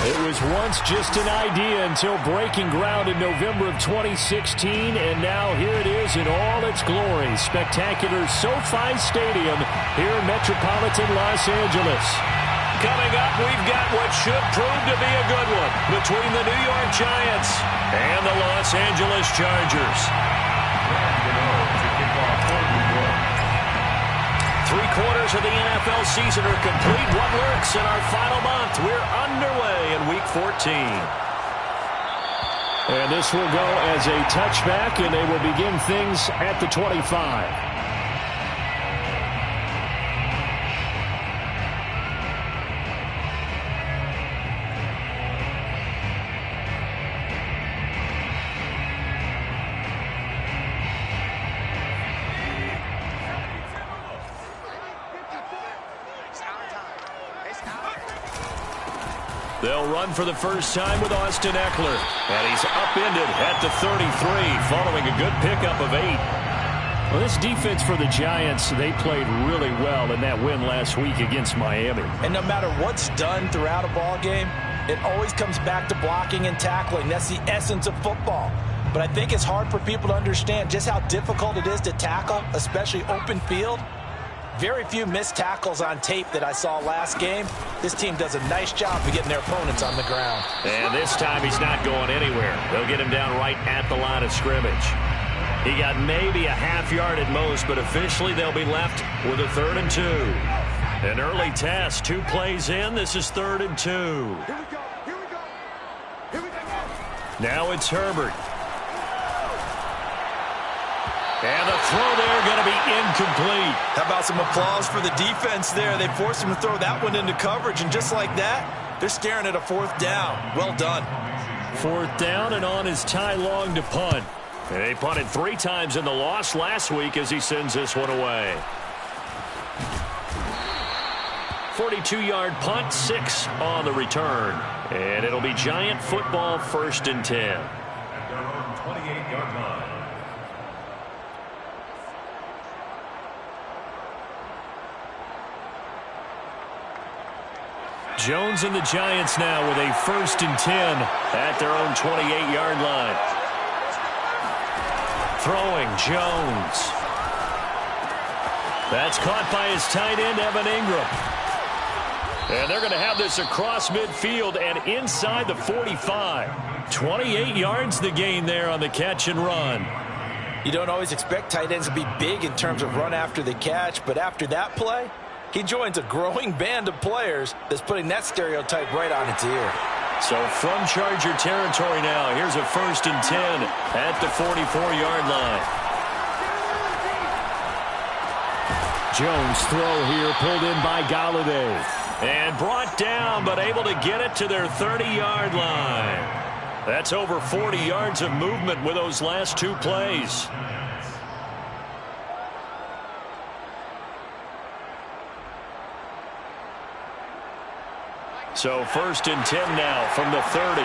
It was once just an idea until breaking ground in November of 2016, and now here it is in all its glory. Spectacular SoFi Stadium here in metropolitan Los Angeles. Coming up, we've got what should prove to be a good one between the New York Giants and the Los Angeles Chargers. 3/4 of the NFL season are complete. What works in our final month? We're underway in Week 14. And this will go as a touchback, and they will begin things at the 25. They'll run for the first time with Austin Ekeler. And he's upended at the 33 following a good pickup of 8. Well, this defense for the Giants, they played really well in that win last week against Miami. And no matter what's done throughout a ball game, it always comes back to blocking and tackling. That's the essence of football. But I think it's hard for people to understand just how difficult it is to tackle, especially open field. Very few missed tackles on tape that I saw last game. This team does a nice job of getting their opponents on the ground. And this time he's not going anywhere. They'll get him down right at the line of scrimmage. He got maybe a half yard at most, but officially they'll be left with a 3rd and 2. An early test, 2 plays in. This is 3rd and 2. Here we go. Here we go. Here we go. Now it's Herbert. And the throw there going to be incomplete. How about some applause for the defense there? They forced him to throw that one into coverage, and just like that, they're staring at a 4th down. Well done. 4th down, and on his Ty Long to punt. And they punted 3 times in the loss last week as he sends this one away. 42-yard punt, 6 on the return. And it'll be Giant football, 1st and 10. At their own 28-yard line. Jones and the Giants now with a 1st and 10 at their own 28-yard line. Throwing, Jones. That's caught by his tight end, Evan Ingram. And they're going to have this across midfield and inside the 45. 28 yards the gain there on the catch and run. You don't always expect tight ends to be big in terms of run after the catch, but after that play, he joins a growing band of players that's putting that stereotype right on its ear. So from Charger territory now, here's a 1st and 10 at the 44-yard line. Jones throw here pulled in by Golladay. And brought down, but able to get it to their 30-yard line. That's over 40 yards of movement with those last 2 plays. So 1st and 10 now from the 30.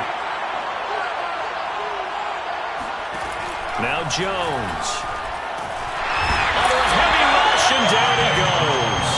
Now Jones. Under a heavy rush, and down he goes.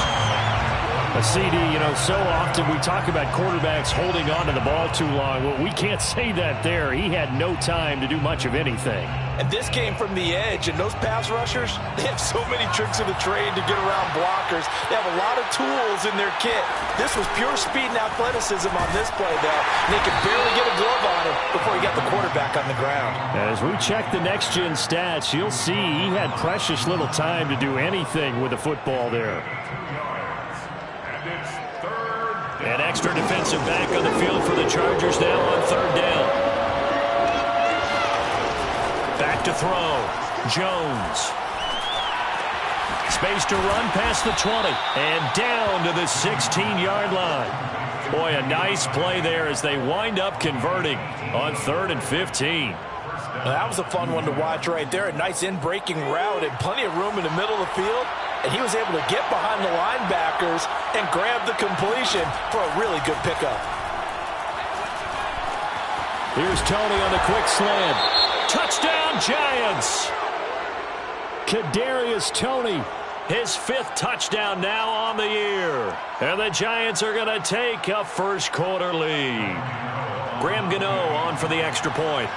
A CD, so often we talk about quarterbacks holding on to the ball too long. Well, we can't say that there. He had no time to do much of anything. And this came from the edge, and those pass rushers, they have so many tricks of the trade to get around blockers. They have a lot of tools in their kit. This was pure speed and athleticism on this play, though. And they could barely get a glove on him before he got the quarterback on the ground. As we check the next-gen stats, you'll see he had precious little time to do anything with the football there. An extra defensive back on the field for the Chargers now on 3rd down. Back to throw. Jones. Space to run past the 20 and down to the 16-yard line. Boy, a nice play there as they wind up converting on 3rd and 15. Well, that was a fun one to watch right there. A nice in-breaking route and plenty of room in the middle of the field. And he was able to get behind the linebackers and grab the completion for a really good pickup. Here's Tony on the quick slant. Touchdown, Giants! Kadarius Toney His 5th touchdown now on the year. And the Giants are going to take a first quarter lead. Graham Gano on for the extra point.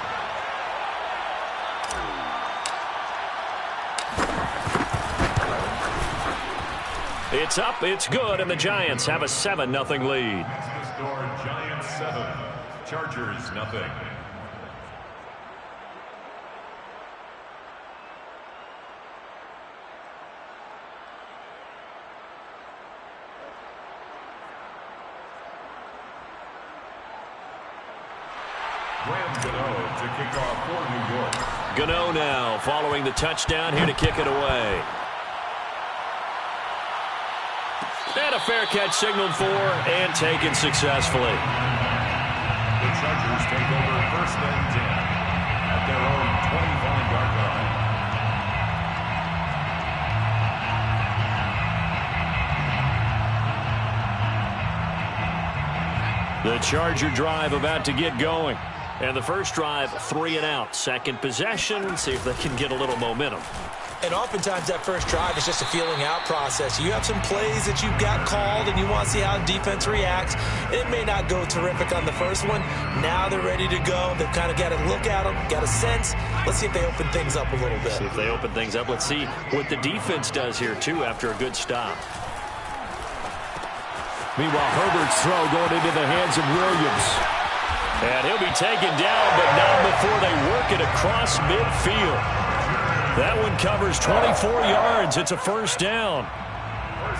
It's up, it's good, and the Giants have a 7-0 lead. The score, Giants 7, Chargers nothing. Graham Gano to kick off for New York. Gano now following the touchdown, here to kick it away. And a fair catch signaled for and taken successfully. The Chargers take over 1st and 10 at their own 25-yard line. The Charger drive about to get going. And the first drive, 3 and out. Second possession, see if they can get a little momentum. And oftentimes that first drive is just a feeling out process. You have some plays that you've got called and you want to see how the defense reacts. It may not go terrific on the first one. Now they're ready to go. They've kind of got to look at them, got a sense. Let's see if they open things up a little bit. See if they open things up. Let's see what the defense does here, too, after a good stop. Meanwhile, Herbert's throw going into the hands of Williams. And he'll be taken down, but not before they work it across midfield. That one covers 24 yards. It's a first down.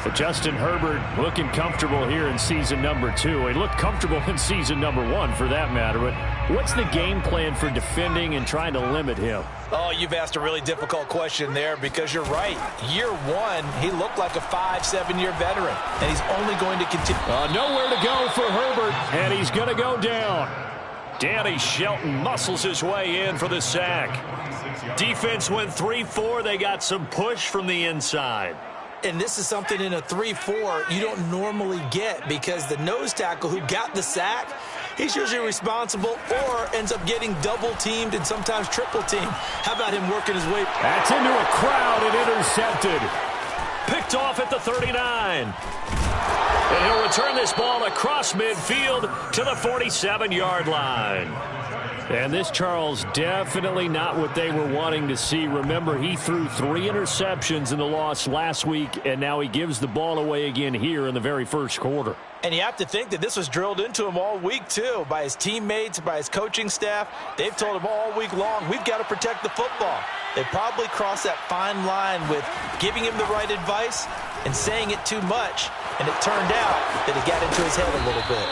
But Justin Herbert looking comfortable here in season number 2. He looked comfortable in season number 1 for that matter. But what's the game plan for defending and trying to limit him? Oh, you've asked a really difficult question there because you're right. Year 1, he looked like a 5-7-year veteran. And he's only going to continue. Nowhere to go for Herbert. And he's going to go down. Danny Shelton muscles his way in for the sack. Defense went 3-4. They got some push from the inside. And this is something in a 3-4 you don't normally get because the nose tackle who got the sack, he's usually responsible or ends up getting double-teamed and sometimes triple-teamed. How about him working his way? That's into a crowd and intercepted. Picked off at the 39. And he'll return this ball across midfield to the 47-yard line. And this, Charles, definitely not what they were wanting to see. Remember, he threw 3 interceptions in the loss last week, and now he gives the ball away again here in the very first quarter. And you have to think that this was drilled into him all week, too, by his teammates, by his coaching staff. They've told him all week long, we've got to protect the football. They probably crossed that fine line with giving him the right advice and saying it too much. And it turned out that it got into his head a little bit.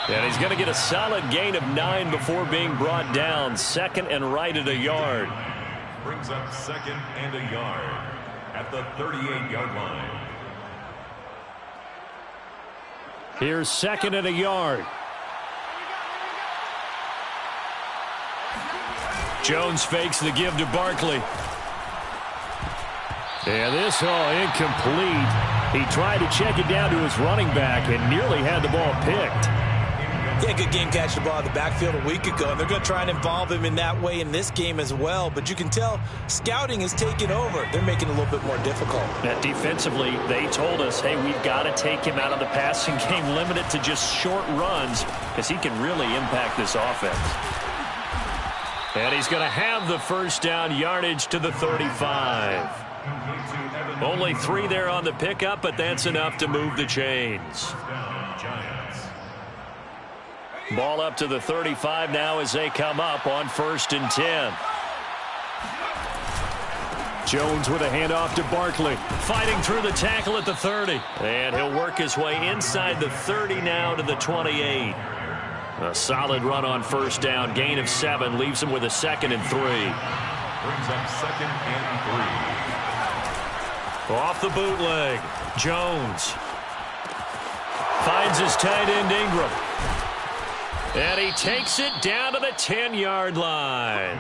And he's going to get a solid gain of 9 before being brought down. 2nd and right at a yard. Brings up 2nd and a yard at the 38-yard line. Here's 2nd and a yard. Jones fakes the give to Barkley. And this, incomplete. He tried to check it down to his running back and nearly had the ball picked. Yeah, good game catching the ball in the backfield a week ago, and they're going to try and involve him in that way in this game as well. But you can tell scouting is taking over. They're making it a little bit more difficult. Now, defensively, they told us, hey, we've got to take him out of the passing game, limit it to just short runs, because he can really impact this offense. And he's going to have the first down, yardage to the 35. Only 3 there on the pickup, but that's enough to move the chains. Ball up to the 35 now as they come up on 1st and 10. Jones with a handoff to Barkley. Fighting through the tackle at the 30. And he'll work his way inside the 30 now to the 28. A solid run on first down. Gain of 7 leaves him with a 2nd and 3. Brings up 2nd and 3. Off the bootleg. Jones finds his tight end Ingram. And he takes it down to the 10-yard line.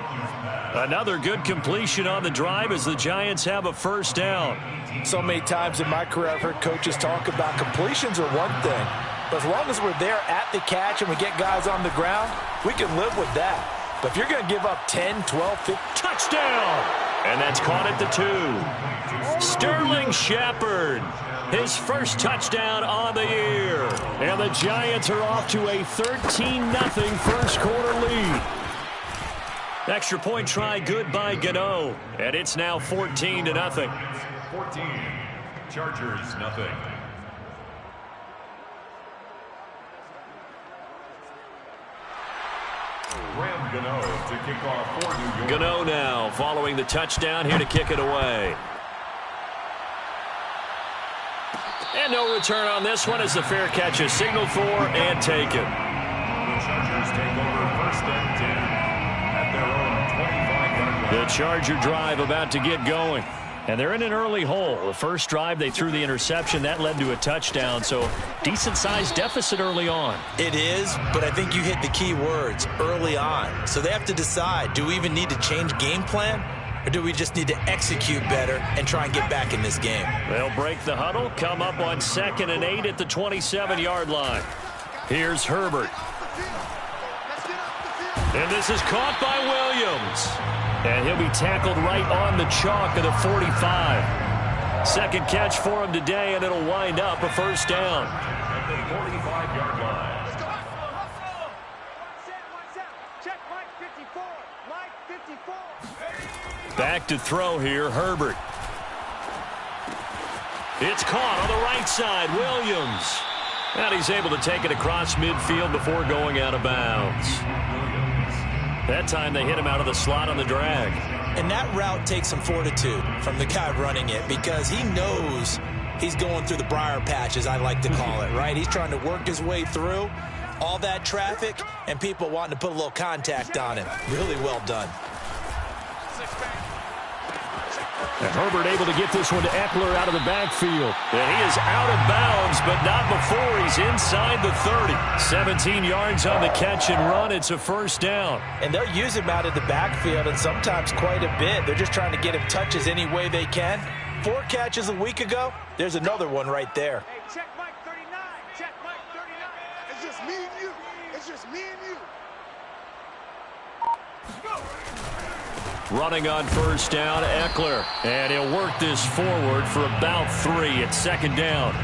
Another good completion on the drive as the Giants have a first down. So many times in my career I've heard coaches talk about completions are one thing. But as long as we're there at the catch and we get guys on the ground, we can live with that. But if you're going to give up 10, 12, 15... Touchdown! And that's caught at the 2. Sterling Shepard, his first touchdown on the year. And the Giants are off to a 13-0 first quarter lead. Extra point try good by Gano. And it's now 14-0. 14. Chargers, nothing. Graham Gano to kick off for New York. Gano now following the touchdown, here to kick it away. And no return on this one as the fair catch is signaled for and taken. The Chargers take over first and 10 at their own 25-yard line. The Charger drive about to get going. And they're in an early hole. The first drive, they threw the interception. That led to a touchdown, so decent-sized deficit early on. It is, but I think you hit the key words, early on. So they have to decide, do we even need to change game plan, or do we just need to execute better and try and get back in this game? They'll break the huddle, come up on 2nd and 8 at the 27-yard line. Here's Herbert. And this is caught by Williams. And he'll be tackled right on the chalk of the 45. Second catch for him today, and it'll wind up a first down. At the 45-yard line. Check Mike 54. Mike 54. Back to throw here, Herbert. It's caught on the right side, Williams. And he's able to take it across midfield before going out of bounds. That time they hit him out of the slot on the drag. And that route takes some fortitude from the guy running it, because he knows he's going through the briar patch, as I like to call it, right? He's trying to work his way through all that traffic and people wanting to put a little contact on him. Really well done. And Herbert able to get this one to Eckler out of the backfield. And he is out of bounds, but not before he's inside the 30. 17 yards on the catch and run. It's a first down. And they'll use him out of the backfield, and sometimes quite a bit. They're just trying to get him touches any way they can. 4 catches a week ago. There's another one right there. Hey, check Mike 39. Check Mike 39. It's just me and you. It's just me and you. Go. Running on first down, Eckler. And he'll work this forward for about 3 at second down.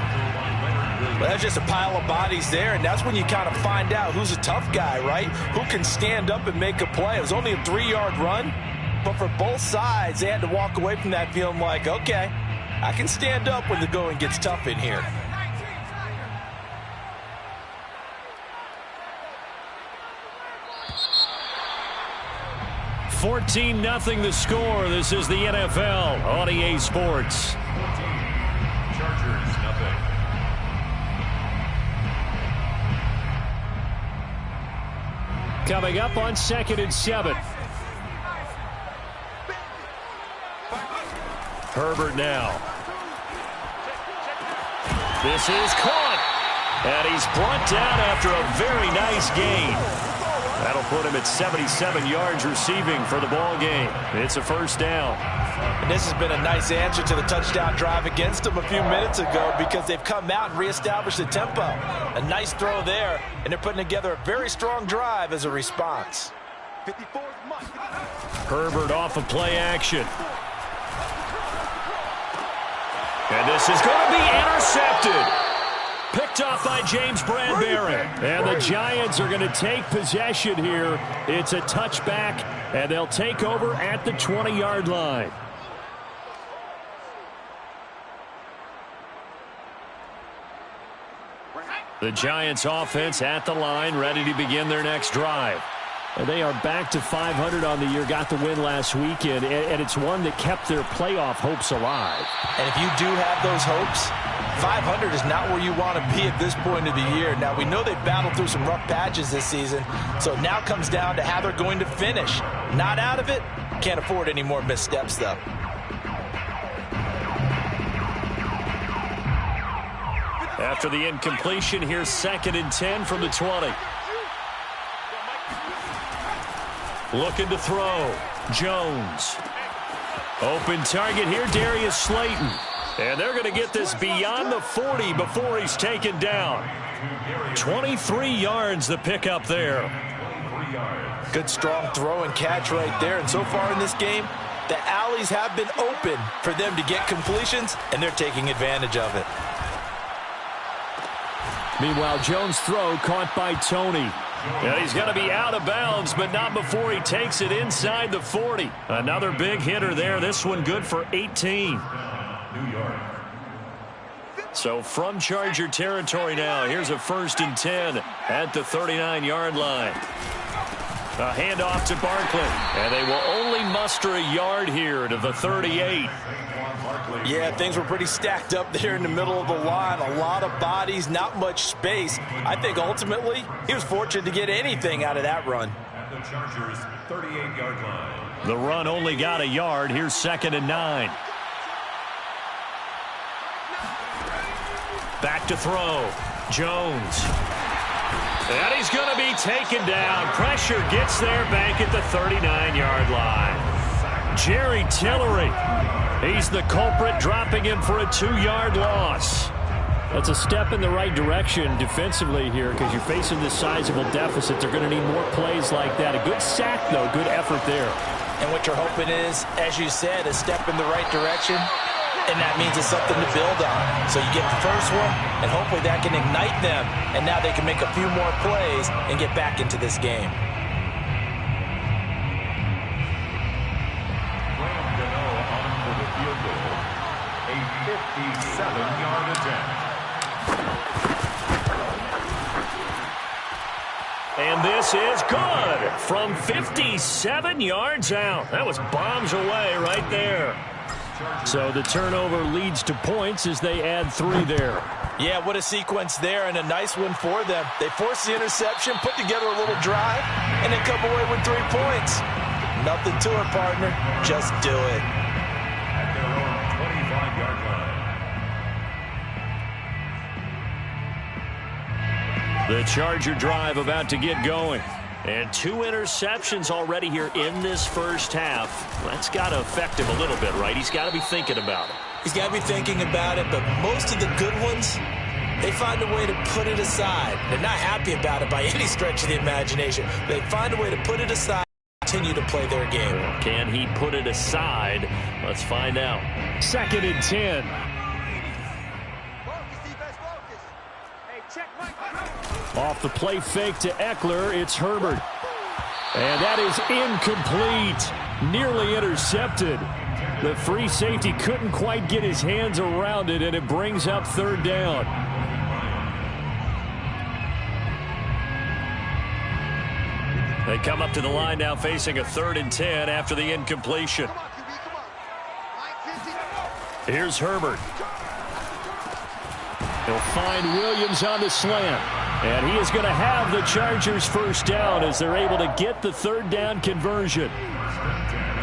Well, that's just a pile of bodies there, and that's when you kind of find out who's a tough guy, right? Who can stand up and make a play. It was only a 3-yard run, but for both sides, they had to walk away from that feeling like, okay, I can stand up when the going gets tough in here. $14-0 the score. This is the NFL on EA Sports. 14. Chargers, nothing. Coming up on 2nd and 7. Herbert now. This is caught. And he's brought down after a very nice gain. That'll put him at 77 yards receiving for the ball game. It's a first down. And this has been a nice answer to the touchdown drive against them a few minutes ago, because they've come out and reestablished the tempo. A nice throw there, and they're putting together a very strong drive as a response. 54 is Mike. Herbert off of play action. And this is going to be intercepted. Picked off by James Bradbury. And the Giants are going to take possession here. It's a touchback, and they'll take over at the 20-yard line. The Giants offense at the line, ready to begin their next drive. And they are back to 500 on the year, got the win last weekend, and it's one that kept their playoff hopes alive. And if you do have those hopes, 500 is not where you want to be at this point of the year. Now, we know they've battled through some rough patches this season, so it now comes down to how they're going to finish. Not out of it. Can't afford any more missteps, though. After the incompletion, here's 2nd and 10 from the 20. Looking to throw. Jones. Open target here, Darius Slayton. And they're going to get this beyond the 40 before he's taken down. 23 yards the pickup there. Good strong throw and catch right there. And so far in this game, The alleys have been open for them to get completions, and they're taking advantage of it. Meanwhile, Jones' throw caught by Tony. And he's going to be out of bounds, but not before he takes it inside the 40. Another big hitter there. This one good for 18. New York. So from Charger territory now, here's a 1st and 10 at the 39-yard line. A handoff to Barkley, and they will only muster a yard here to the 38. Yeah, things were pretty stacked up there in the middle of the line. A lot of bodies, not much space. I think ultimately he was fortunate to get anything out of that run. At the Chargers' 38-yard line. The run only got a yard. Here's 2nd and 9. Back to throw. Jones. And he's going to be taken down. Pressure gets there back at the 39-yard line. Jerry Tillery. He's the culprit, dropping him for a 2-yard loss. That's a step in the right direction defensively here because you're facing this sizable deficit. They're going to need more plays like that. A good sack, though. Good effort there. And what you're hoping is, as you said, a step in the right direction, and that means it's something to build on. So you get the first one, and hopefully that can ignite them, and now they can make a few more plays and get back into this game. A 57-yard attempt. And this is good from 57 yards out. That was bombs away right there. So the turnover leads to points as they add 3 there. Yeah, what a sequence there, and a nice one for them. They force the interception, put together a little drive, and then come away with 3 points. Nothing to it, partner. Just do it. At their own 25-yard line. The Charger drive about to get going. And 2 interceptions already here in this first half. That's got to affect him a little bit, right? He's got to be thinking about it. He's got to be thinking about it, but most of the good ones, they find a way to put it aside. They're not happy about it by any stretch of the imagination. They find a way to put it aside and continue to play their game. Can he put it aside? Let's find out. 2nd and 10. Off the play fake to Eckler, it's Herbert. And that is incomplete. Nearly intercepted. The free safety couldn't quite get his hands around it, and it brings up 3rd down. They come up to the line now facing a 3rd and 10 after the incompletion. Here's Herbert. He'll find Williams on the slant. And he is going to have the Chargers first down as they're able to get the 3rd down conversion.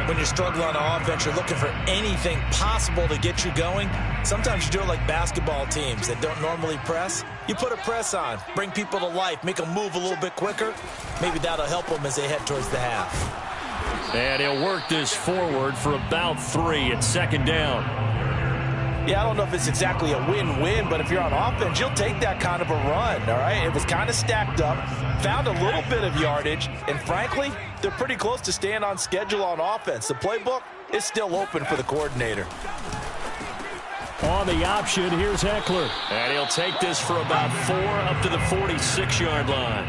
When you're struggling on offense, you're looking for anything possible to get you going. Sometimes you do it like basketball teams that don't normally press. You put a press on, bring people to life, make them move a little bit quicker. Maybe that'll help them as they head towards the half. And he'll work this forward for about 3 at 2nd down. Yeah, I don't know if it's exactly a win-win, but if you're on offense, you'll take that kind of a run, all right? It was kind of stacked up, found a little bit of yardage, and frankly, they're pretty close to staying on schedule on offense. The playbook is still open for the coordinator. On the option, here's Eckler. And he'll take this for about 4 up to the 46-yard line.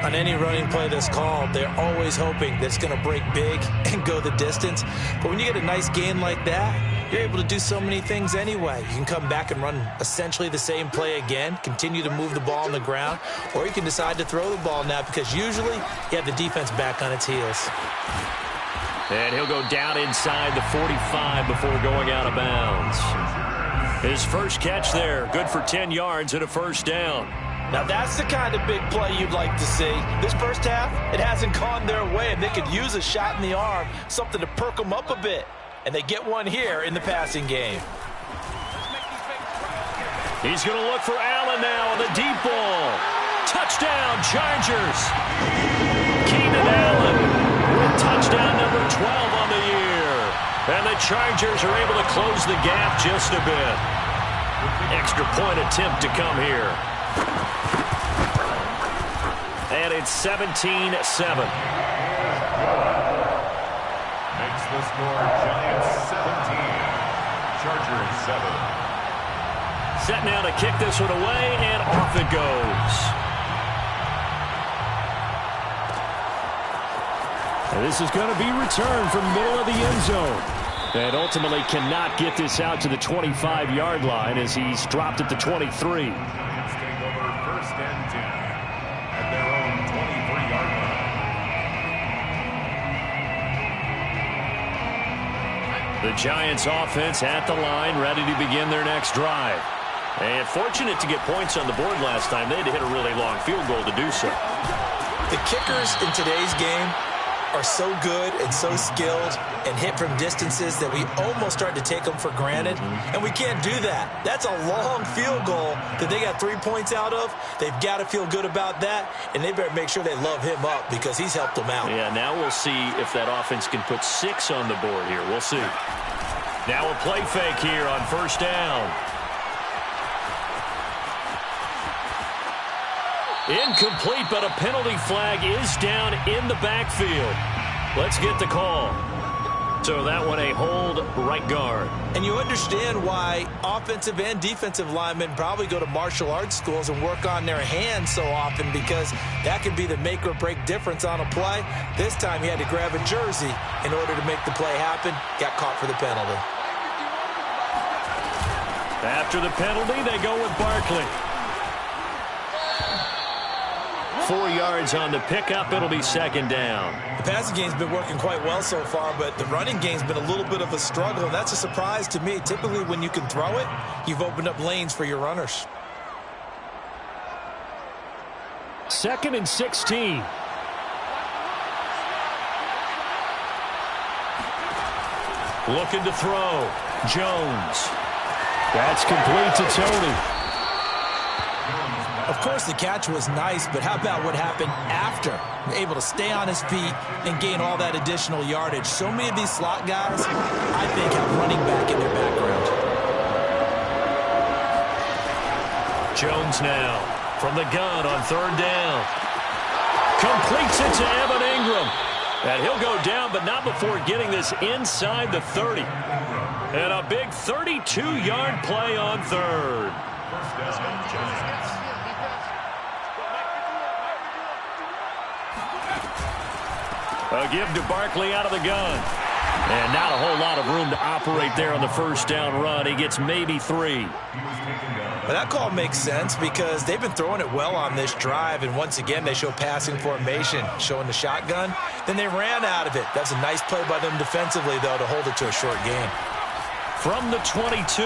On any running play that's called, they're always hoping that it's going to break big and go the distance. But when you get a nice gain like that, you're able to do so many things anyway. You can come back and run essentially the same play again, continue to move the ball on the ground, or you can decide to throw the ball now because usually you have the defense back on its heels. And he'll go down inside the 45 before going out of bounds. His first catch there, good for 10 yards and a first down. Now that's the kind of big play you'd like to see. This first half, it hasn't gone their way, and they could use a shot in the arm, something to perk them up a bit. And they get one here in the passing game. He's going to look for Allen now on the deep ball. Touchdown, Chargers. Keenan Allen with touchdown number 12 on the year. And the Chargers are able to close the gap just a bit. Extra point attempt to come here. And it's 17-7. Makes the The score, Giants 17, Chargers 7. Set now to kick this one away, and off it goes. And this is going to be returned from the middle of the end zone. And ultimately cannot get this out to the 25-yard line as he's dropped at the 23. Giants take over first and 10 at their own 23-yard line. The Giants offense at the line, ready to begin their next drive. And fortunate to get points on the board last time. They had to hit a really long field goal to do so. The kickers in today's game are so good and so skilled and hit from distances that we almost start to take them for granted, and we can't do that. That's a long field goal that they got 3 points out of. They've got to feel good about that, and they better make sure they love him up because he's helped them out. Yeah, now we'll see if that offense can put 6 on the board here. We'll see. Now a play fake here on first down. Incomplete, but a penalty flag is down in the backfield. Let's get the call. So that one a hold, right guard. And you understand why offensive and defensive linemen probably go to martial arts schools and work on their hands so often, because that can be the make or break difference on a play. This time he had to grab a jersey in order to make the play happen. Got caught for the penalty. After the penalty, they go with Barkley. 4 yards on the pickup. It'll be second down. The passing game's been working quite well so far, but the running game's been a little bit of a struggle, and that's a surprise to me. Typically, when you can throw it, you've opened up lanes for your runners. 2nd and 16. Looking to throw. Jones. That's complete to Tony. Of course, the catch was nice, but how about what happened after? Able to stay on his feet and gain all that additional yardage. So many of these slot guys, I think, have running back in their background. Jones now from the gun on third down. Completes it to Evan Ingram. And he'll go down, but not before getting this inside the 30. And a big 32-yard play on third. First down, Giants. A give to Barkley out of the gun. And not a whole lot of room to operate there on the first down run. He gets maybe 3. But that call makes sense because they've been throwing it well on this drive, and once again they show passing formation, showing the shotgun. Then they ran out of it. That's a nice play by them defensively, though, to hold it to a short gain. From the 22,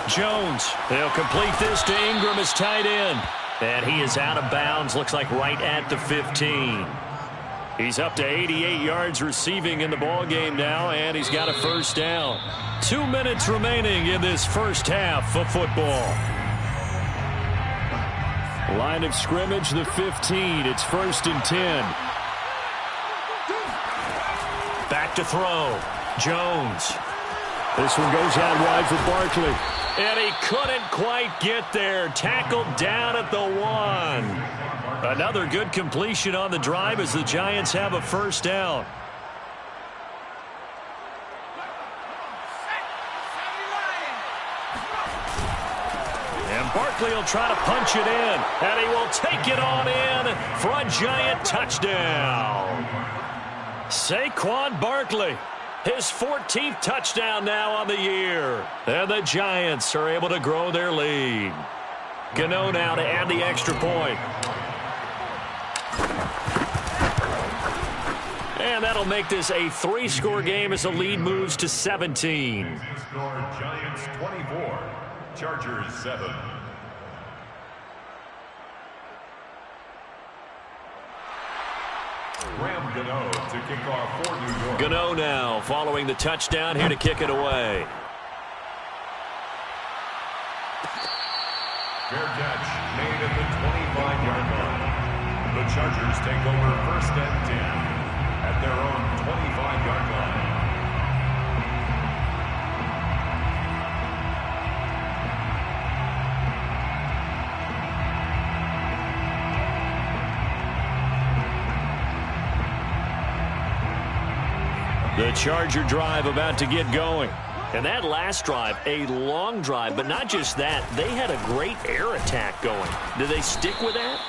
Jones. They'll complete this to Ingram as tight end. And he is out of bounds, looks like right at the 15. He's up to 88 yards receiving in the ball game now, and he's got a first down. 2 minutes remaining in this first half of football. Line of scrimmage, the 15. It's 1st and 10. Back to throw. Jones. This one goes out wide for Barkley. And he couldn't quite get there. Tackled down at the 1. Another good completion on the drive as the Giants have a first down. And Barkley will try to punch it in. And he will take it on in for a Giant touchdown. Saquon Barkley. His 14th touchdown now on the year. And the Giants are able to grow their lead. Gano now to add the extra point. And that'll make this a 3-score game as the lead moves to 17. Score Giants 24, Chargers 7. Graham Gano to kick off for New York. Gano now following the touchdown here to kick it away. Fair catch made at the 25-yard line. The Chargers take over 1st and 10 at their own 25-yard line. The Charger drive about to get going. And that last drive, a long drive, but not just that. They had a great air attack going. Do they stick with that?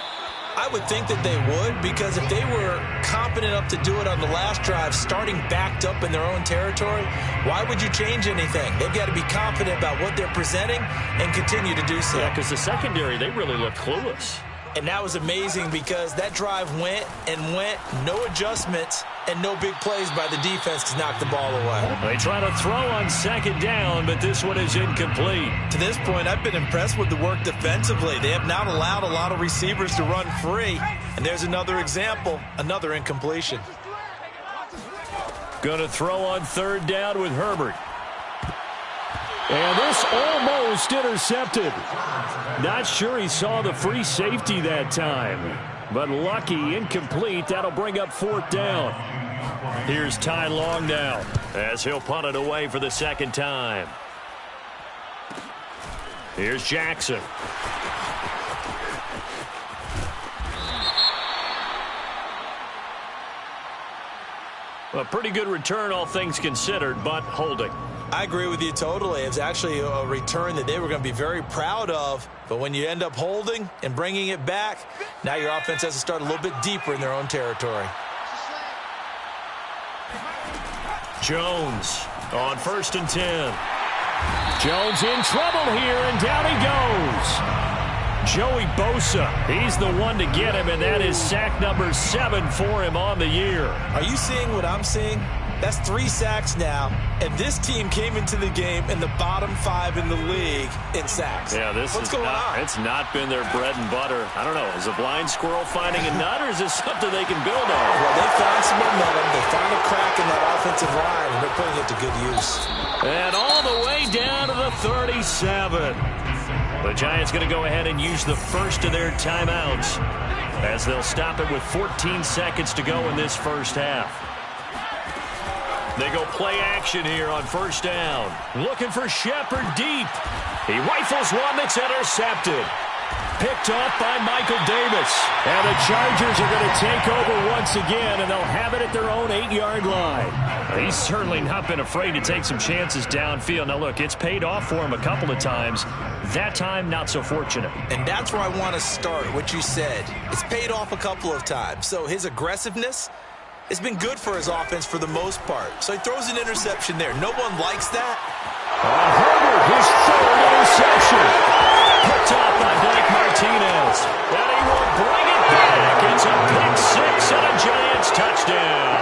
I would think that they would, because if they were competent enough to do it on the last drive, starting backed up in their own territory, why would you change anything? They've got to be confident about what they're presenting and continue to do so. Yeah, because the secondary, they really looked clueless. And that was amazing because that drive went and went, no adjustments, and no big plays by the defense to knock the ball away. They try to throw on second down, but this one is incomplete. To this point, I've been impressed with the work defensively. They have not allowed a lot of receivers to run free. And there's another example, another incompletion. Going to throw on third down with Herbert. And this almost intercepted. Not sure he saw the free safety that time. But lucky, incomplete. That'll bring up fourth down. Here's Ty Long now as he'll punt it away for the second time. Here's Jackson. A pretty good return, all things considered, but holding. I agree with you totally. It's actually a return that they were going to be very proud of. But when you end up holding and bringing it back, now your offense has to start a little bit deeper in their own territory. Jones on 1st and 10. Jones in trouble here, and down he goes. Joey Bosa, he's the one to get him, and that is sack number 7 for him on the year. Are you seeing what I'm seeing? That's 3 sacks now, and this team came into the game in the bottom 5 in the league in sacks. Yeah, What's going on? It's not been their bread and butter. I don't know. Is a blind squirrel finding a nut, or is this something they can build on? Well, they found some momentum. They found a crack in that offensive line, and they're putting it to good use. And all the way down to the 37. The Giants going to go ahead and use the first of their timeouts as they'll stop it with 14 seconds to go in this first half. They go play action here on first down. Looking for Shepard deep. He rifles one that's intercepted. Picked off by Michael Davis. And the Chargers are going to take over once again, and they'll have it at their own 8-yard line. He's certainly not been afraid to take some chances downfield. Now, look, it's paid off for him a couple of times. That time, not so fortunate. And that's where I want to start, what you said. It's paid off a couple of times. So his aggressiveness has been good for his offense for the most part. So he throws an interception there. No one likes that. Herbert, his third interception. Picked off by Blake Martinez. And he will bring it back. It's a pick 6 and a Giants touchdown.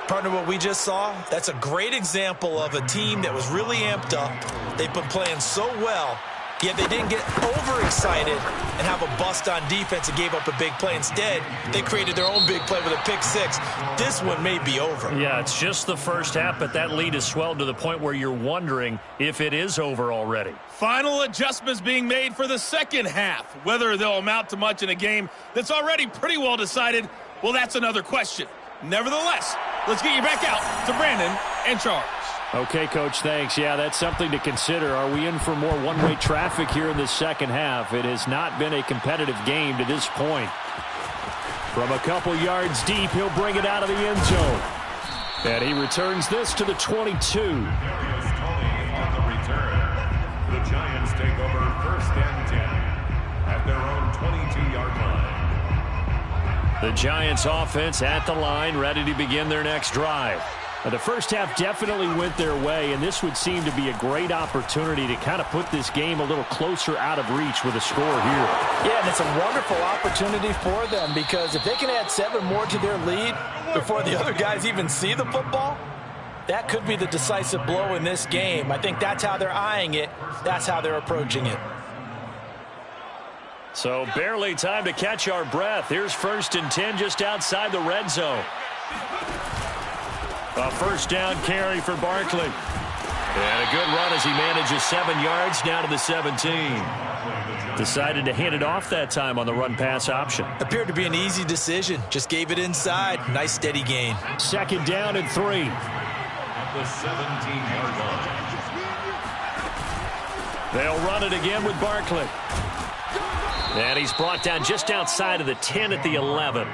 Partner, what we just saw, that's a great example of a team that was really amped up. They've been playing so well, yet they didn't get overexcited and have a bust on defense and gave up a big play. Instead, they created their own big play with a pick 6. This one may be over. Yeah, it's just the first half, but that lead has swelled to the point where you're wondering if it is over already. Final adjustments being made for the second half. Whether they'll amount to much in a game that's already pretty well decided, well, that's another question. Nevertheless, let's get you back out to Brandon and Charles. Okay, Coach, thanks. Yeah, that's something to consider. Are we in for more one-way traffic here in the second half? It has not been a competitive game to this point. From a couple yards deep, he'll bring it out of the end zone. And he returns this to the 22. Darius Toney on the return. The Giants take over 1st and 10 at their own 22-yard line. The Giants offense at the line, ready to begin their next drive. Now, the first half definitely went their way, and this would seem to be a great opportunity to kind of put this game a little closer out of reach with a score here. Yeah, and it's a wonderful opportunity for them because if they can add 7 more to their lead before the other guys even see the football, that could be the decisive blow in this game. I think that's how they're eyeing it. That's how they're approaching it. So barely time to catch our breath. Here's 1st and 10 just outside the red zone. A first down carry for Barkley. And a good run as he manages 7 yards down to the 17. Decided to hand it off that time on the run-pass option. Appeared to be an easy decision. Just gave it inside. Nice steady gain. 2nd down and 3. At the 17-yard line. They'll run it again with Barkley. And he's brought down just outside of the 10 at the 11.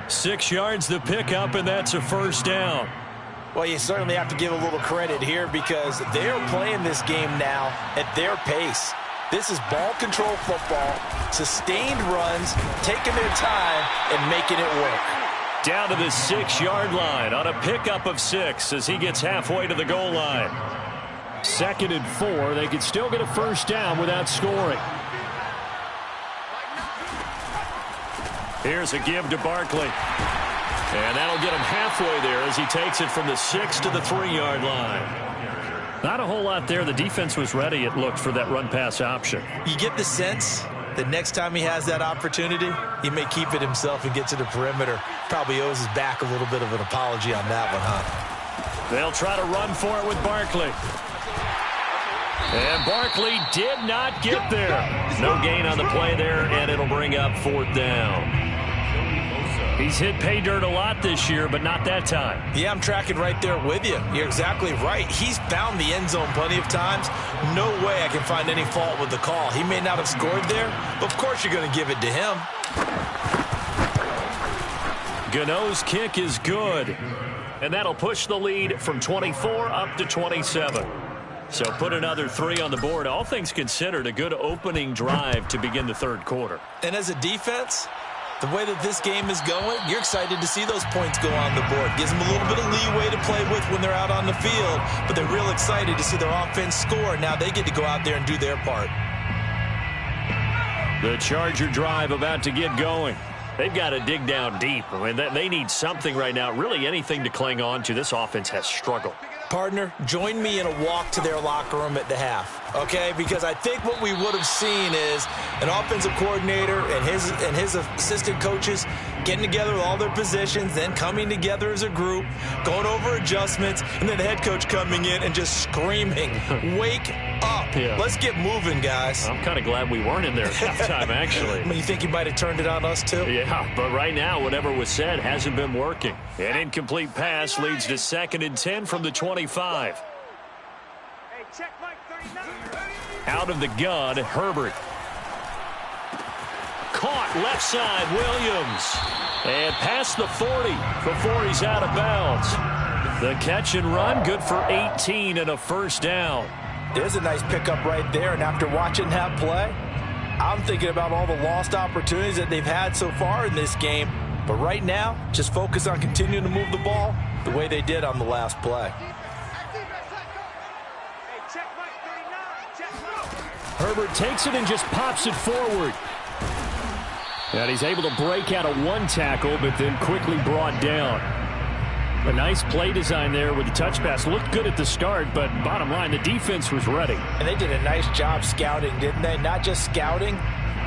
6 yards the pickup, and that's a first down. Well, you certainly have to give a little credit here because they're playing this game now at their pace. This is ball control football, sustained runs, taking their time and making it work. Down to the 6-yard line on a pickup of 6 as he gets halfway to the goal line. 2nd and 4. They could still get a first down without scoring. Here's a give to Barkley. And that'll get him halfway there as he takes it from the 6 to the 3-yard line. Not a whole lot there. The defense was ready, it looked, for that run-pass option. You get the sense that next time he has that opportunity, he may keep it himself and get to the perimeter. Probably owes his back a little bit of an apology on that one, huh? They'll try to run for it with Barkley. And Barkley did not get there. No gain on the play there, and it'll bring up 4th down. He's hit pay dirt a lot this year, but not that time. Yeah, I'm tracking right there with you. You're exactly right. He's found the end zone plenty of times. No way I can find any fault with the call. He may not have scored there, but of course you're going to give it to him. Gano's kick is good. And that'll push the lead from 24 up to 27. So put another 3 on the board. All things considered, a good opening drive to begin the 3rd quarter. And as a defense, the way that this game is going, you're excited to see those points go on the board. Gives them a little bit of leeway to play with when they're out on the field, but they're real excited to see their offense score. Now they get to go out there and do their part. The Charger drive about to get going. They've got to dig down deep. I mean, they need something right now, really anything to cling on to. This offense has struggled. Partner, join me in a walk to their locker room at the half, okay? Because I think what we would have seen is an offensive coordinator and his assistant coaches getting together with all their positions, then coming together as a group, going over adjustments, and then the head coach coming in and just screaming, wake up. Yeah. Let's get moving, guys. I'm kind of glad we weren't in there at halftime, actually. I mean, you think he might have turned it on us, too? Yeah, but right now, whatever was said hasn't been working. An incomplete pass leads to 2nd and 10 from the 25. Hey, check Mike 39. Out of the gun, Herbert. Caught left side, Williams. And past the 40 before he's out of bounds. The catch and run, good for 18 and a first down. There's a nice pickup right there, and after watching that play, I'm thinking about all the lost opportunities that they've had so far in this game. But right now, just focus on continuing to move the ball the way they did on the last play. Hey, check Mike 39. Check Mike. Herbert takes it and just pops it forward. And he's able to break out of one tackle, but then quickly brought down. A nice play design there with the touch pass. Looked good at the start, but bottom line, the defense was ready. And they did a nice job scouting, didn't they? Not just scouting,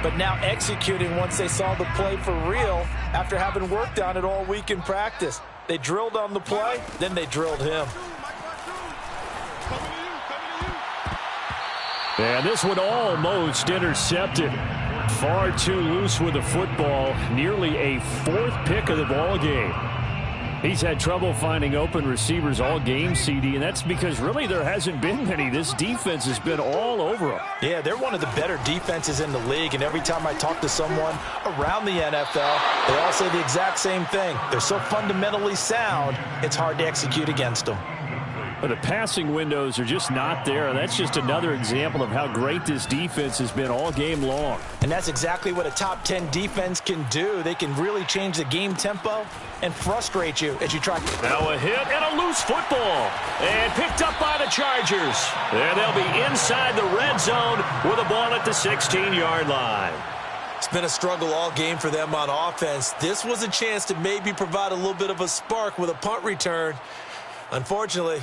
but now executing once they saw the play for real after having worked on it all week in practice. They drilled on the play, then they drilled him. And this one almost intercepted. Far too loose with the football. Nearly a 4th pick of the ball game. He's had trouble finding open receivers all game, CD, and that's because really there hasn't been many. This defense has been all over them. Yeah, they're one of the better defenses in the league, and every time I talk to someone around the NFL, they all say the exact same thing. They're so fundamentally sound, it's hard to execute against them. But the passing windows are just not there. That's just another example of how great this defense has been all game long. And that's exactly what a top 10 defense can do. They can really change the game tempo and frustrate you as you try. Now a hit and a loose football. And picked up by the Chargers. And they'll be inside the red zone with a ball at the 16-yard line. It's been a struggle all game for them on offense. This was a chance to maybe provide a little bit of a spark with a punt return. Unfortunately,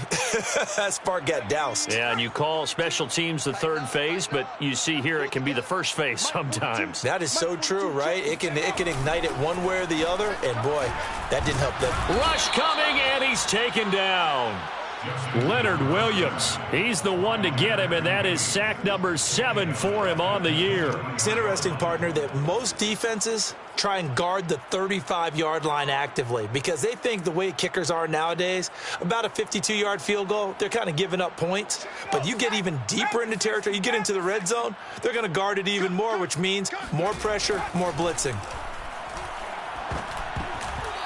that spark got doused. Yeah, and you call special teams the 3rd phase, but you see here it can be the 1st phase sometimes. That is so true, right? It can ignite it one way or the other, and boy, that didn't help them. Rush coming, and he's taken down. Leonard Williams. He's the one to get him, and that is sack number 7 for him on the year. It's interesting, partner, that most defenses try and guard the 35-yard line actively because they think the way kickers are nowadays, about a 52-yard field goal, they're kind of giving up points. But you get even deeper into territory, you get into the red zone, they're going to guard it even more, which means more pressure, more blitzing.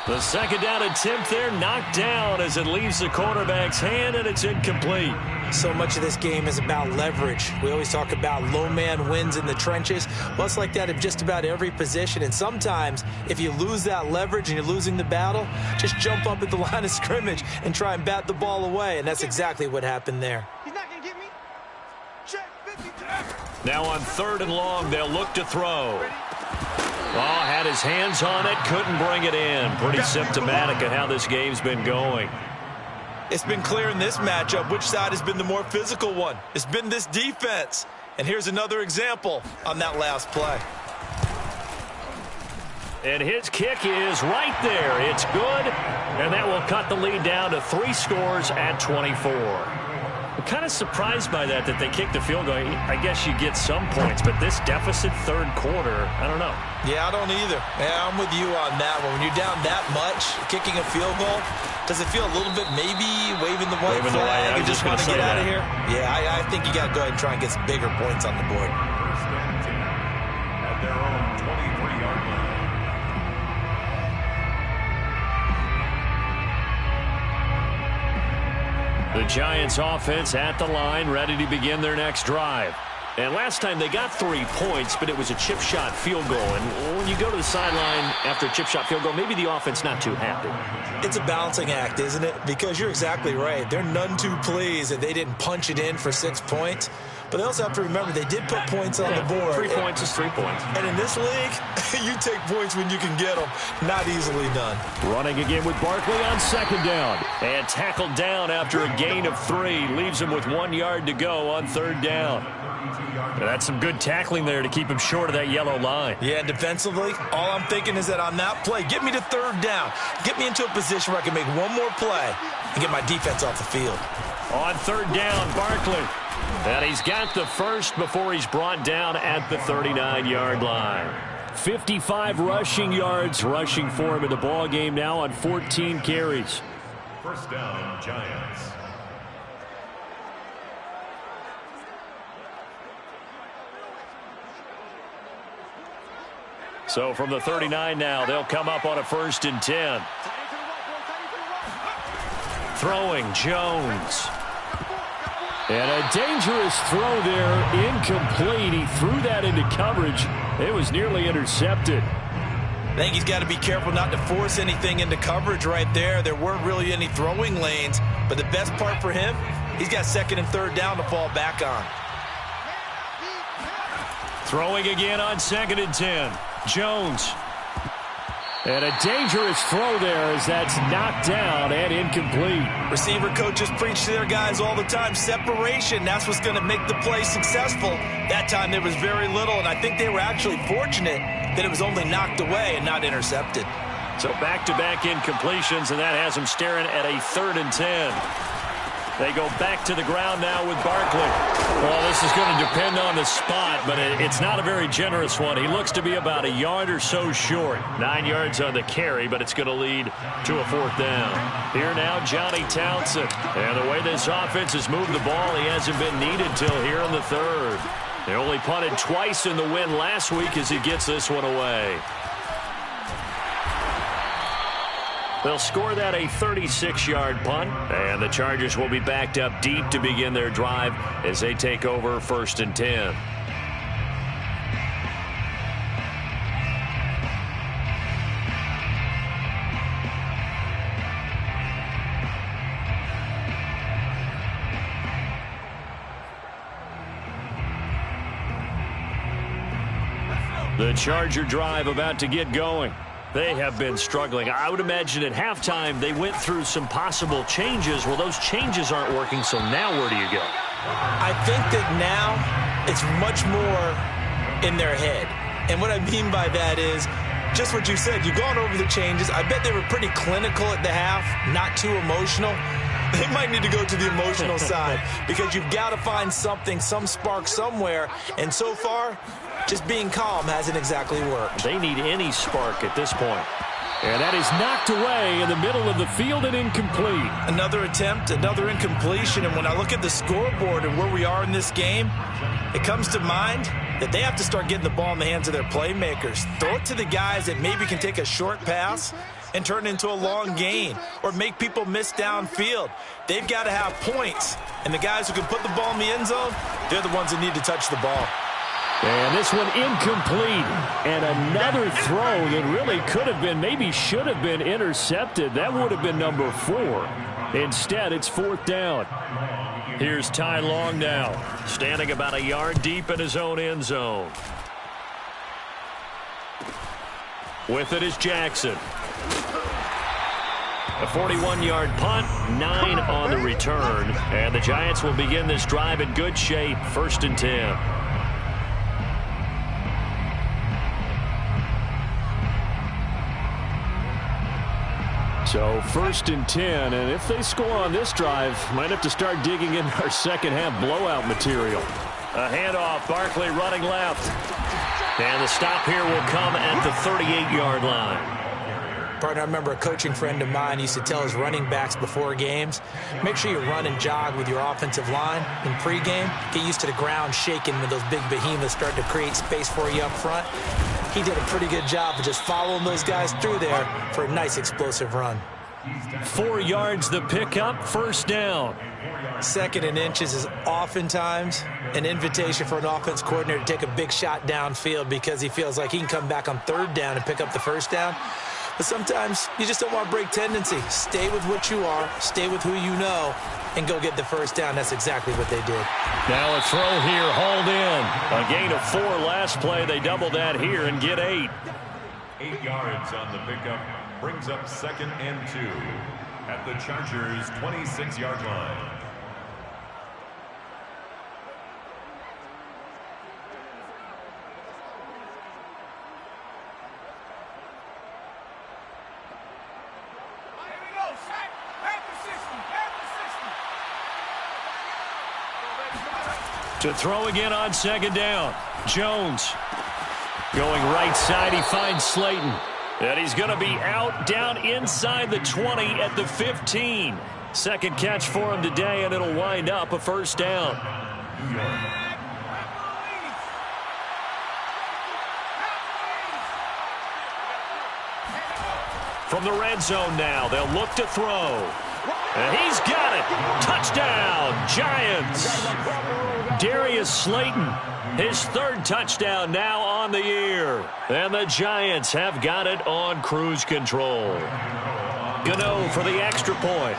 The second down attempt there knocked down as it leaves the quarterback's hand, and it's incomplete. So much of this game is about leverage. We always talk about low man wins in the trenches. Well, it's like that in just about every position. And sometimes, if you lose that leverage and you're losing the battle, just jump up at the line of scrimmage and try and bat the ball away. And that's exactly what happened there. He's not going to get me. Check 52. Now on 3rd and long, they'll look to throw. Oh, had his hands on it, couldn't bring it in. Pretty symptomatic of how this game's been going. It's been clear in this matchup which side has been the more physical one. It's been this defense. And here's another example on that last play. And his kick is right there. It's good, and that will cut the lead down to 3 scores at 24. I'm kind of surprised by that they kicked the field goal. I guess you get some points, but this deficit 3rd quarter, I don't know. Yeah, I don't either. Yeah, I'm with you on that one. When you're down that much, kicking a field goal, does it feel a little bit maybe waving the white flag and just want to get out of here? Yeah, I think you got to go ahead and try and get some bigger points on the board. First and 10 at their own 23-yard line. The Giants offense at the line, ready to begin their next drive. And last time they got 3 points, but it was a chip shot field goal. And when you go to the sideline after a chip shot field goal, maybe the offense not too happy. It's a balancing act, isn't it? Because you're exactly right. They're none too pleased that they didn't punch it in for 6 points. But they also have to remember they did put points on the board. 3 points is 3 points. And in this league, you take points when you can get them. Not easily done. Running again with Barkley on 2nd down. And tackled down after a gain of 3. Leaves him with 1 yard to go on 3rd down. That's some good tackling there to keep him short of that yellow line. Yeah, defensively, all I'm thinking is that on that play, get me to 3rd down. Get me into a position where I can make one more play and get my defense off the field. On 3rd down, Barkley. And he's got the first before he's brought down at the 39-yard line. 55 rushing yards rushing for him in the ball game now on 14 carries. First down, Giants. So from the 39 now, they'll come up on a 1st and 10. Throwing, Jones. And a dangerous throw there, incomplete. He threw that into coverage. It was nearly intercepted. I think he's got to be careful not to force anything into coverage right there. There weren't really any throwing lanes, but the best part for him, he's got 2nd and 3rd down to fall back on. Throwing again on 2nd and 10. Jones. And a dangerous throw there as that's knocked down and incomplete. Receiver coaches preach to their guys all the time. Separation, that's what's going to make the play successful. That time there was very little, and I think they were actually fortunate that it was only knocked away and not intercepted. So back-to-back incompletions, and that has them staring at a 3rd and 10. They go back to the ground now with Barkley. Well, this is going to depend on the spot, but it's not a very generous one. He looks to be about a yard or so short. 9 yards on the carry, but it's going to lead to a 4th down. Here now, Johnny Townsend. And the way this offense has moved the ball, he hasn't been needed till here in the 3rd. They only punted twice in the win last week as he gets this one away. They'll score that a 36-yard punt, and the Chargers will be backed up deep to begin their drive as they take over 1st and 10. The Charger drive about to get going. They have been struggling. I would imagine at halftime they went through some possible changes. Well, those changes aren't working, so now where do you go? I think that now it's much more in their head. And what I mean by that is just what you said. You've gone over the changes. I bet they were pretty clinical at the half, not too emotional. They might need to go to the emotional side because you've got to find something, some spark somewhere. And so far, just being calm hasn't exactly worked. They need any spark at this point. And that is knocked away in the middle of the field and incomplete. Another attempt, another incompletion. And when I look at the scoreboard and where we are in this game, it comes to mind that they have to start getting the ball in the hands of their playmakers. Throw it to the guys that maybe can take a short pass and turn it into a long gain or make people miss downfield. They've got to have points, and the guys who can put the ball in the end zone, they're the ones that need to touch the ball. And this one incomplete. And another throw that really could have been, maybe should have been intercepted. That would have been number 4. Instead, it's 4th down. Here's Ty Long now, standing about a yard deep in his own end zone. With it is Jackson. A 41-yard punt, 9 on the return. And the Giants will begin this drive in good shape, 1st and 10. So 1st and 10, and if they score on this drive, might have to start digging in our second half blowout material. A handoff, Barkley running left. And the stop here will come at the 38-yard line. Partner, I remember a coaching friend of mine used to tell his running backs before games, make sure you run and jog with your offensive line in pregame. Get used to the ground shaking when those big behemoths start to create space for you up front. He did a pretty good job of just following those guys through there for a nice explosive run. 4 yards the pickup, 1st down. 2nd and inches is oftentimes an invitation for an offense coordinator to take a big shot downfield because he feels like he can come back on 3rd down and pick up the 1st down. But sometimes you just don't want to break tendency. Stay with what you are, stay with who you know, and go get the 1st down. That's exactly what they did. Now a throw here, hauled in. A gain of 4 last play. They double that here and get 8. 8 yards on the pickup brings up 2nd and 2 at the Chargers' 26-yard line. To throw again on 2nd down. Jones going right side. He finds Slayton. And he's going to be out down inside the 20 at the 15. 2nd catch for him today, and it'll wind up a 1st down. From the red zone now, they'll look to throw. And he's got it. Touchdown, Giants. Darius Slayton, his 3rd touchdown now on the year. And the Giants have got it on cruise control. Gano for the extra point.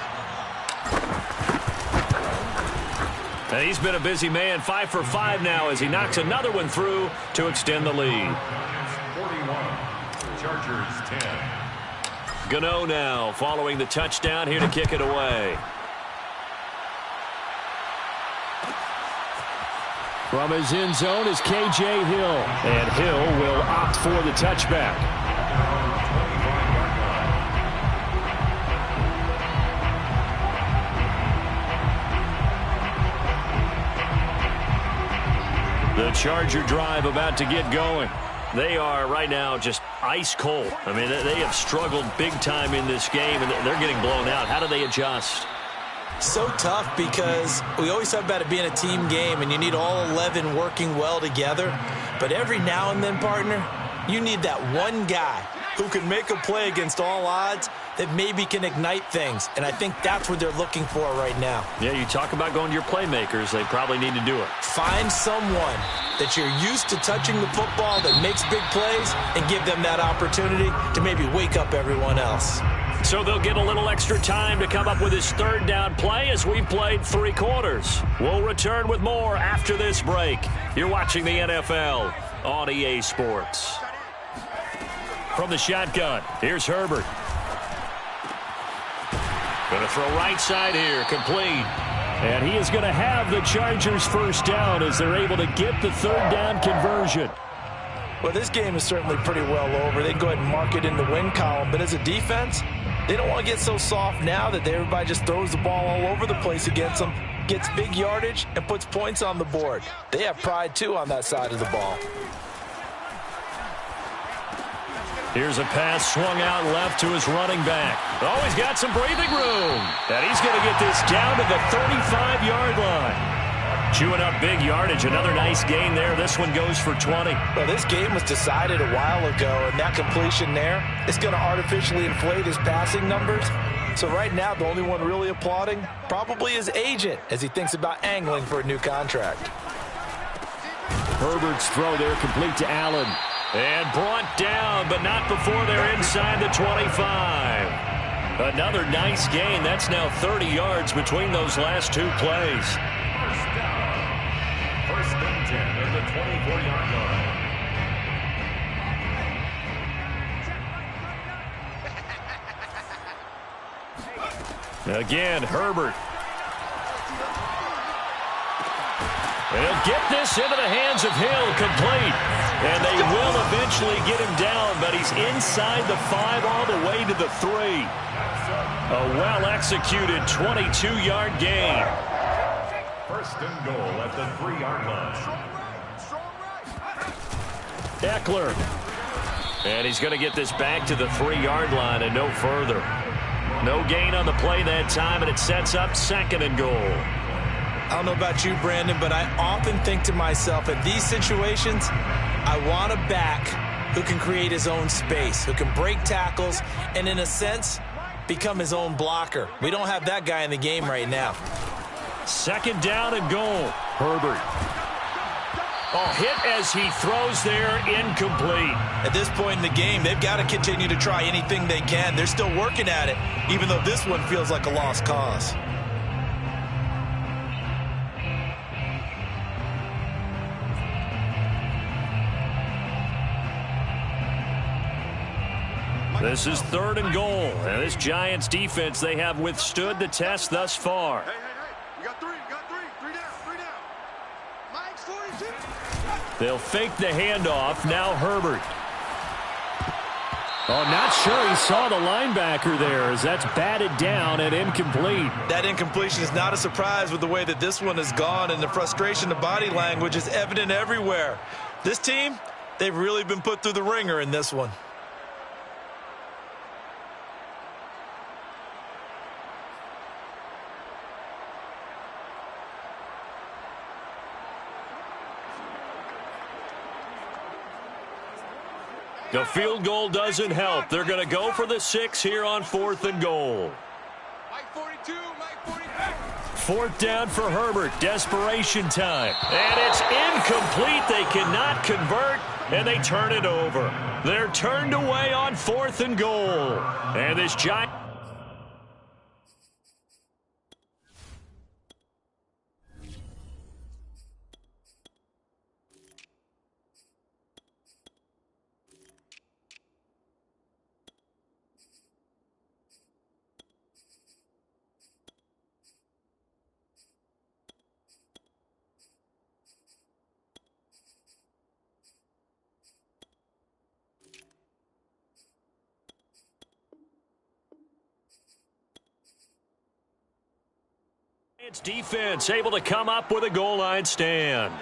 And he's been a busy man, 5 for 5 now as he knocks another one through to extend the lead. 41, Chargers 10. Gano now following the touchdown here to kick it away. From his end zone is K.J. Hill. And Hill will opt for the touchback. The Charger drive about to get going. They are right now just ice cold. I mean, they have struggled big time in this game, and they're getting blown out. How do they adjust? So tough because we always talk about it being a team game and you need all 11 working well together. But every now and then, partner, you need that one guy who can make a play against all odds that maybe can ignite things. And I think that's what they're looking for right now. Yeah, you talk about going to your playmakers. They probably need to do it. Find someone that you're used to touching the football that makes big plays and give them that opportunity to maybe wake up everyone else. So they'll get a little extra time to come up with his 3rd down play as we've played 3 quarters. We'll return with more after this break. You're watching the NFL on EA Sports. From the shotgun, here's Herbert. Going to throw right side here, complete. And he is going to have the Chargers 1st down as they're able to get the 3rd down conversion. Well, this game is certainly pretty well over. They can go ahead and mark it in the win column. But as a defense, they don't want to get so soft now that everybody just throws the ball all over the place against them, gets big yardage, and puts points on the board. They have pride, too, on that side of the ball. Here's a pass swung out left to his running back. Oh, he's got some breathing room. And he's going to get this down to the 35-yard line. Chewing up big yardage. Another nice gain there. This one goes for 20. Well, this game was decided a while ago, and that completion there is going to artificially inflate his passing numbers. So right now, the only one really applauding probably his agent as he thinks about angling for a new contract. Herbert's throw there complete to Allen. And brought down, but not before they're inside the 25. Another nice gain. That's now 30 yards between those last two plays. First and 10 at the 24-yard line. Again, Herbert. And he'll get this into the hands of Hill, complete. And they will eventually get him down, but he's inside the 5 all the way to the 3. A well-executed 22-yard gain. First and goal at the 3-yard line. Eckler. And he's going to get this back to the 3-yard line and no further. No gain on the play that time, and it sets up 2nd and goal. I don't know about you, Brandon, but I often think to myself, in these situations, I want a back who can create his own space, who can break tackles, and in a sense, become his own blocker. We don't have that guy in the game right now. 2nd down and goal. Herbert. Oh, hit as he throws there, incomplete. At this point in the game, they've got to continue to try anything they can. They're still working at it, even though this one feels like a lost cause. This is 3rd and goal. And this Giants defense, they have withstood the test thus far. Hey. You got three down. Mike's 42. They'll fake the handoff. Now Herbert. Oh, not sure he saw the linebacker there as that's batted down and incomplete. That incompletion is not a surprise with the way that this one has gone, and the frustration, the body language is evident everywhere. This team, they've really been put through the ringer in this one. The field goal doesn't help. They're going to go for the 6 here on 4th and goal. Mike 42, Mike 4th down for Herbert. Desperation time. And it's incomplete. They cannot convert, and they turn it over. They're turned away on 4th and goal. And this Giant... defense able to come up with a goal line stand.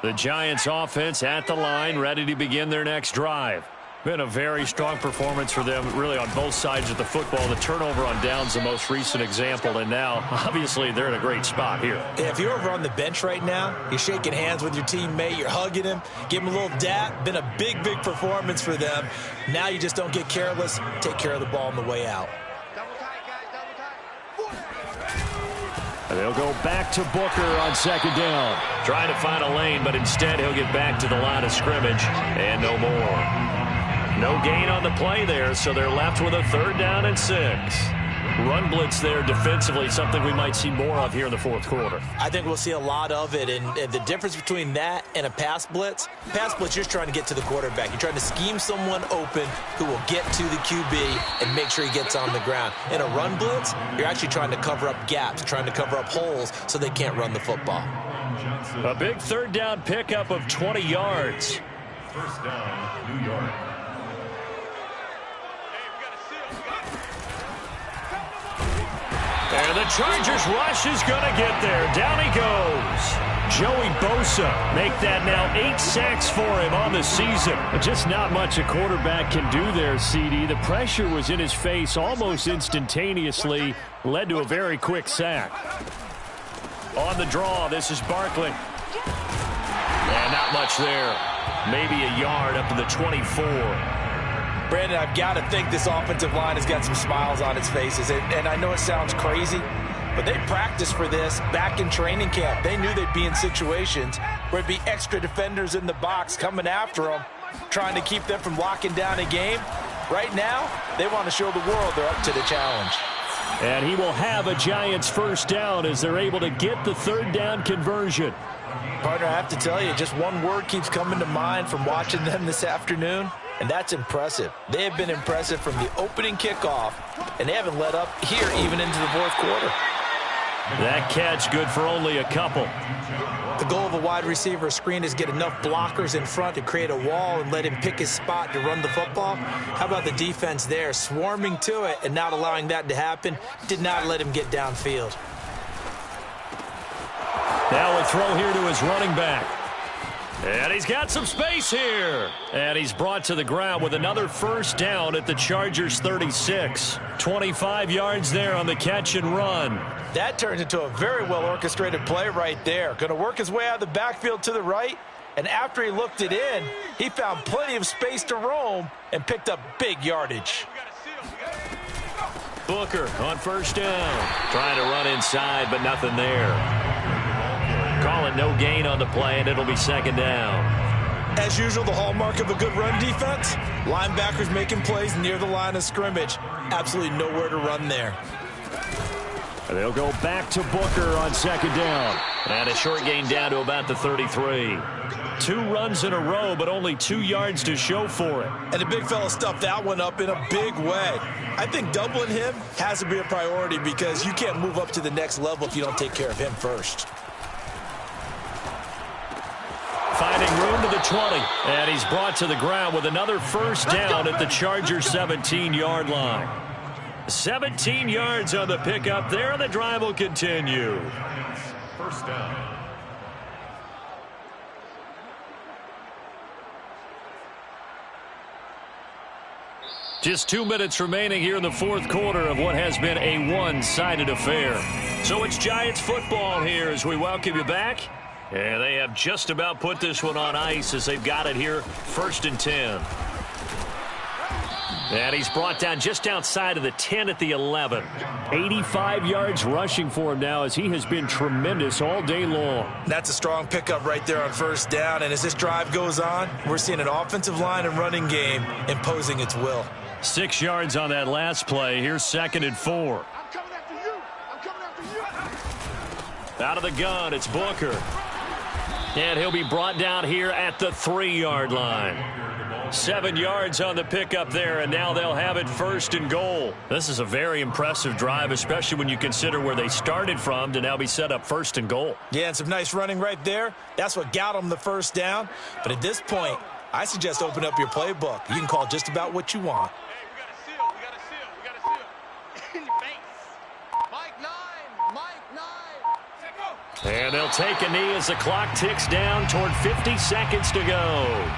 The Giants offense at the line, ready to begin their next drive. Been a very strong performance for them, really, on both sides of the football. The turnover on downs, the most recent example, and now, obviously, they're in a great spot here. If you're over on the bench right now, you're shaking hands with your teammate, you're hugging him, give him a little dap. Been a big performance for them. Now you just don't get careless. Take care of the ball on the way out. Double tight, guys, double tight. And they'll go back to Booker on 2nd down. Trying to find a lane, but instead he'll get back to the line of scrimmage, and no more. No gain on the play there, so they're left with a 3rd down and 6. Run blitz there defensively, something we might see more of here in the 4th quarter. I think we'll see a lot of it, and the difference between that and a pass blitz, you're just trying to get to the quarterback. You're trying to scheme someone open who will get to the QB and make sure he gets on the ground. In a run blitz, you're actually trying to cover up gaps, trying to cover up holes so they can't run the football. A big 3rd down pickup of 20 yards. First down, New York. And the Chargers rush is going to get there. Down he goes. Joey Bosa make that now 8 sacks for him on the season. Just not much a quarterback can do there, CD. The pressure was in his face almost instantaneously. Led to a very quick sack. On the draw, this is Barkley. And not much there. Maybe a yard up to the 24. Brandon, I've got to think this offensive line has got some smiles on its faces. And I know it sounds crazy, but they practiced for this back in training camp. They knew they'd be in situations where there'd be extra defenders in the box coming after them, trying to keep them from locking down a game. Right now, they want to show the world they're up to the challenge. And he will have a Giants first down as they're able to get the third down conversion. Partner, I have to tell you, just one word keeps coming to mind from watching them this afternoon, and that's impressive. They have been impressive from the opening kickoff, and they haven't let up here even into the fourth quarter. That catch good for only a couple. The goal of a wide receiver screen is get enough blockers in front to create a wall and let him pick his spot to run the football. How about the defense there, swarming to it and not allowing that to happen? Did not let him get downfield. Now a throw here to his running back. And he's got some space here. And he's brought to the ground with another first down at the Chargers 36. 25 yards there on the catch and run. That turns into a very well-orchestrated play right there. Going to work his way out of the backfield to the right. And after he looked it in, he found plenty of space to roam and picked up big yardage. Booker on first down. Trying to run inside, but nothing there. Call it no gain on the play, and it'll be second down. As usual, the hallmark of a good run defense, linebackers making plays near the line of scrimmage. Absolutely nowhere to run there. They'll go back to Booker on second down. And a short gain down to about the 33. 2 runs in a row, but only 2 yards to show for it. And the big fella stuffed that one up in a big way. I think doubling him has to be a priority because you can't move up to the next level if you don't take care of him first. Finding room to the 20. And he's brought to the ground with another first down at the Chargers 17-yard line. 17 yards on the pickup there, and the drive will continue. First down. Just 2 minutes remaining here in the fourth quarter of what has been a one-sided affair. So it's Giants football here as we welcome you back. And they have just about put this one on ice as they've got it here, 1st and 10. And he's brought down just outside of the 10 at the 11. 85 yards rushing for him now as he has been tremendous all day long. That's a strong pickup right there on first down. And as this drive goes on, we're seeing an offensive line and running game imposing its will. 6 yards on that last play. Here's 2nd and 4. I'm coming after you. I'm coming after you. Out of the gun, it's Booker. And he'll be brought down here at the 3-yard line. 7 yards on the pickup there, and now they'll have it 1st and goal. This is a very impressive drive, especially when you consider where they started from to now be set up 1st and goal. Yeah, and some nice running right there. That's what got them the first down. But at this point, I suggest open up your playbook. You can call just about what you want. Hey, we got a seal. We got a seal. In your face. Mike 9. Mike 9. And they'll take a knee as the clock ticks down toward 50 seconds to go.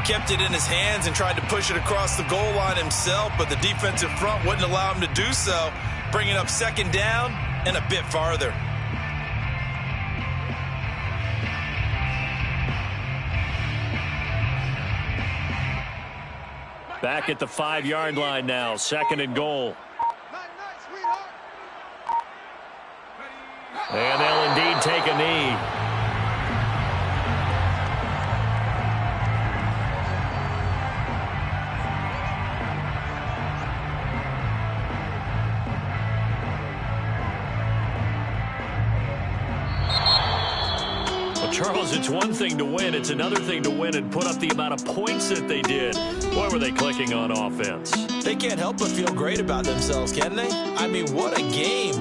Kept it in his hands and tried to push it across the goal line himself, but the defensive front wouldn't allow him to do so, bringing up 2nd down and a bit farther. Back at the 5-yard line now, 2nd and goal. Night, sweetheart. And they'll indeed take a knee. Charles, it's one thing to win. It's another thing to win and put up the amount of points that they did. Boy, were they clicking on offense. They can't help but feel great about themselves, can they? I mean, what a game.